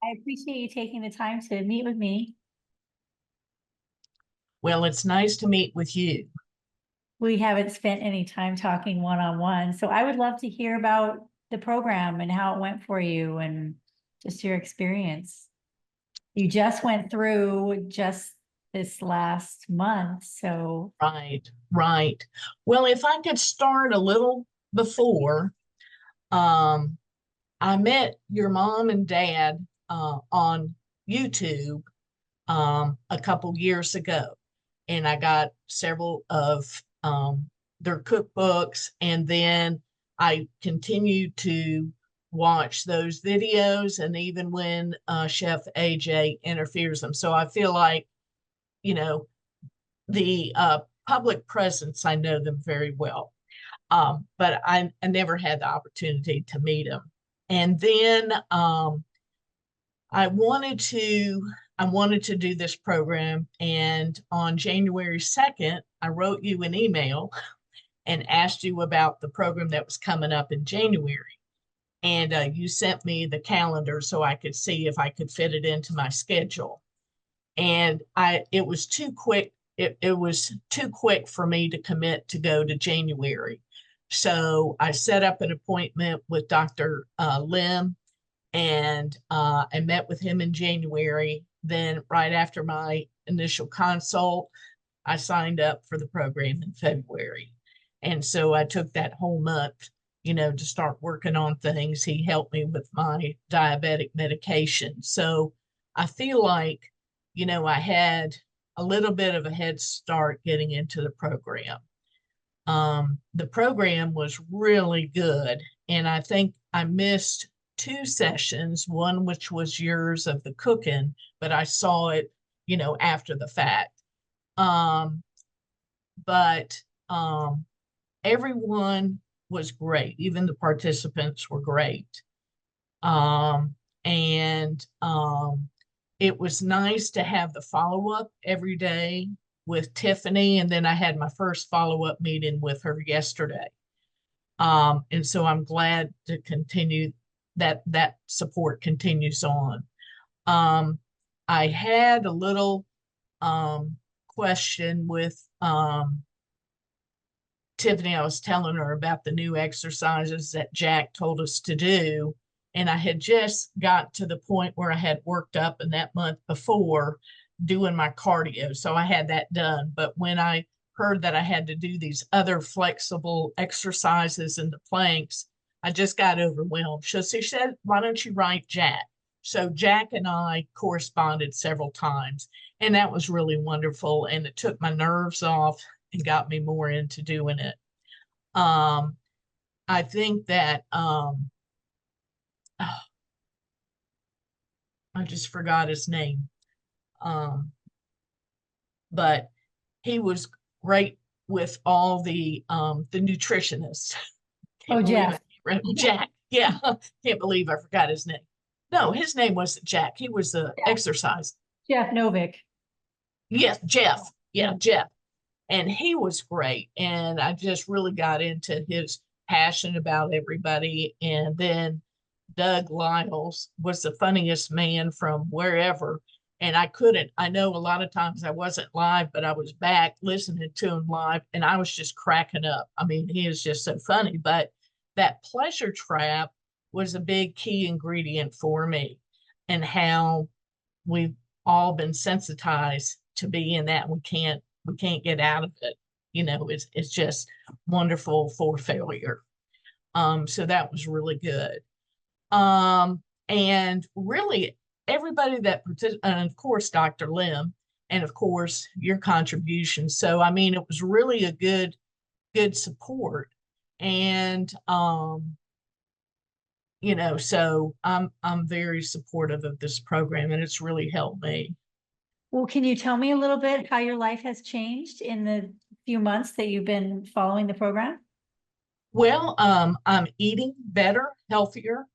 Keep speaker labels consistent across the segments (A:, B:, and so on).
A: I appreciate you taking the time to meet with me.
B: Well, it's nice to meet with you.
A: We haven't spent any time talking one-on-one, so I would love to hear about the program and how it went for you and just your experience. You just went through just this last month, so
B: Right, right. Well, if I could start a little before, um, I met your mom and dad on YouTube a couple years ago, and I got several of their cookbooks, and then I continued to watch those videos, and even when Chef AJ interferes them. So I feel like, you know, the public presence, I know them very well. But I never had the opportunity to meet them. And then I wanted to do this program, and on January 2nd, I wrote you an email and asked you about the program that was coming up in January. And you sent me the calendar so I could see if I could fit it into my schedule. And it was too quick. It was too quick for me to commit to go to January. So I set up an appointment with Dr. Lim, and I met with him in January. Then right after my initial consult, I signed up for the program in February. And so I took that whole month, to start working on things. He helped me with my diabetic medication. So I feel like, I had a little bit of a head start getting into the program. The program was really good, and I think I missed two sessions, one which was yours of the cooking, but I saw it, after the fact. But everyone was great. Even the participants were great. And it was nice to have the follow-up every day with Tiffany. And then I had my first follow-up meeting with her yesterday. And so I'm glad to continue that support continues on. I had a little question with Tiffany. I was telling her about the new exercises that Jack told us to do. And I had just got to the point where I had worked up in that month before doing my cardio. So I had that done. But when I heard that I had to do these other flexible exercises and the planks, I just got overwhelmed. So she said, why don't you write Jack? So Jack and I corresponded several times, and that was really wonderful. And it took my nerves off and got me more into doing it. I think that I just forgot his name. But he was great with all the nutritionists.
A: oh, Jeff.
B: Jack. Yeah. Can't believe I forgot his name. No, his name wasn't Jack. He was the exercise.
A: Jeff Novick.
B: Yes, Jeff. Yeah, Jeff. And he was great. And I just really got into his passion about everybody. And then Doug Lyles was the funniest man from wherever. And I know a lot of times I wasn't live, but I was back listening to him live, and I was just cracking up. I mean, he is just so funny. But that pleasure trap was a big key ingredient for me, and how we've all been sensitized to be in that. We can't get out of it. It's just wonderful for failure. So that was really good. And really everybody that participated, and of course, Dr. Lim, and of course, your contribution. So, I mean, it was really a good support. And, so I'm very supportive of this program, and it's really helped me.
A: Well, can you tell me a little bit how your life has changed in the few months that you've been following the program?
B: Well, I'm eating better, healthier.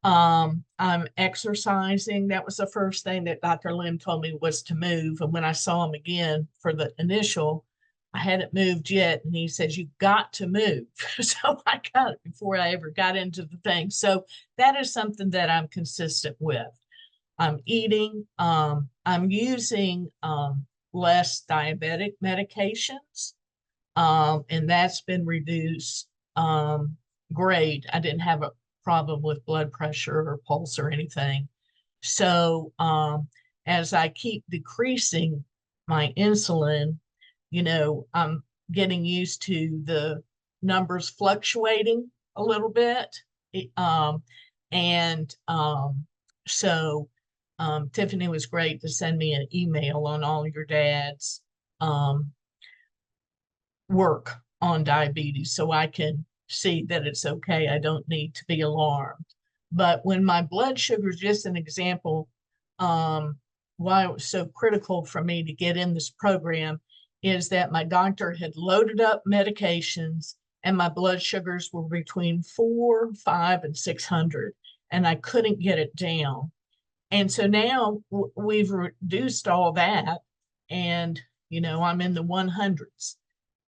B: I'm exercising. That was the first thing that Dr. Lim told me, was to move. And when I saw him again for the initial, I hadn't moved yet. And he says, you got to move. So I got it before I ever got into the thing. So that is something that I'm consistent with. I'm eating. I'm using less diabetic medications, and that's been reduced. Great. I didn't have a problem with blood pressure or pulse or anything. So as I keep decreasing my insulin, I'm getting used to the numbers fluctuating a little bit. It, and so Tiffany was great to send me an email on all your dad's um, work on diabetes so I can see that it's okay. I don't need to be alarmed. But when my blood sugar is just an example, why it was so critical for me to get in this program is that my doctor had loaded up medications and my blood sugars were between 4, 5, and 600, and I couldn't get it down. And so now we've reduced all that, and I'm in the 100s.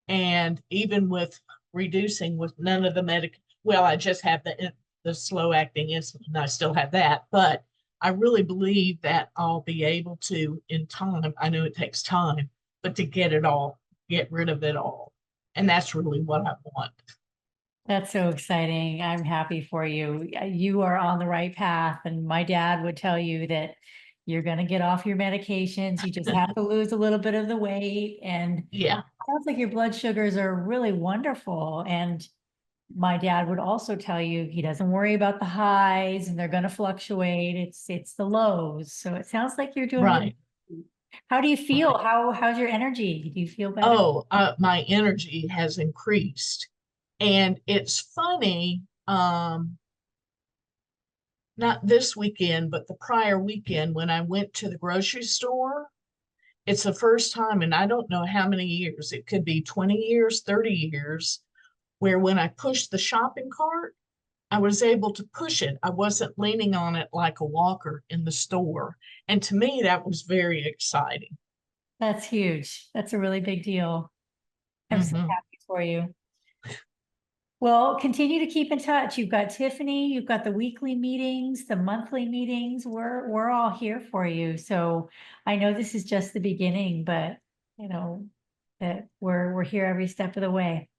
B: And even with reducing with none of the well, I just have the slow acting insulin. I still have that, but I really believe that I'll be able to in time. I know it takes time, but to get rid of it all. And that's really what I want.
A: That's so exciting. I'm happy for you. You are on the right path. And my dad would tell you that you're going to get off your medications. You just have to lose a little bit of the weight. And
B: Yeah,
A: it sounds like your blood sugars are really wonderful. And my dad would also tell you he doesn't worry about the highs and they're going to fluctuate. It's the lows. So it sounds like you're doing
B: right.
A: really. How do you feel?
B: Right.
A: How's your energy? Do you feel better?
B: Oh, my energy has increased. And it's funny, not this weekend, but the prior weekend when I went to the grocery store, it's the first time in I don't know how many years, it could be 20 years, 30 years, where when I pushed the shopping cart, I was able to push it. I wasn't leaning on it like a walker in the store. And to me, that was very exciting.
A: That's huge. That's a really big deal. I'm so
B: Mhm.
A: happy for you. Well, continue to keep in touch. You've got Tiffany, you've got the weekly meetings, the monthly meetings. We're all here for you. So I know this is just the beginning, but you know that we're here every step of the way.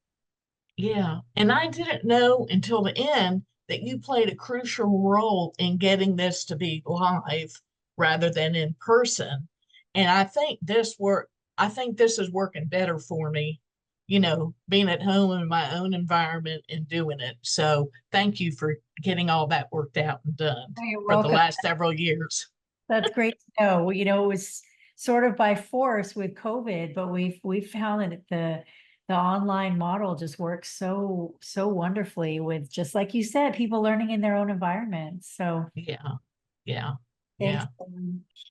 B: Yeah. And I didn't know until the end that you played a crucial role in getting this to be live rather than in person. And I think this is working better for me, being at home in my own environment and doing it. So thank you for getting all that worked out and done
A: Oh, you're
B: for the
A: welcome.
B: last several years.
A: That's great to know. Well, it was sort of by force with COVID, but we've found that the online model just works so wonderfully with, just like you said, people learning in their own environments. So
B: Yeah. Yeah.
A: thanks.
B: Yeah.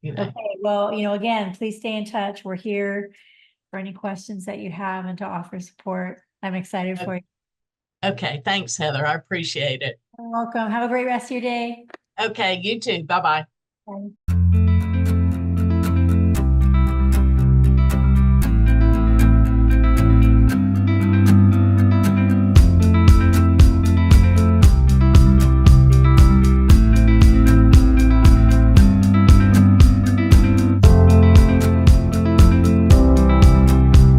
B: You know.
A: Okay, well, again, please stay in touch. We're here for any questions that you have and to offer support. I'm excited for you.
B: Okay. Thanks, Heather. I appreciate it.
A: You're welcome. Have a great rest of your day.
B: Okay. You too. Bye bye.
A: Bye.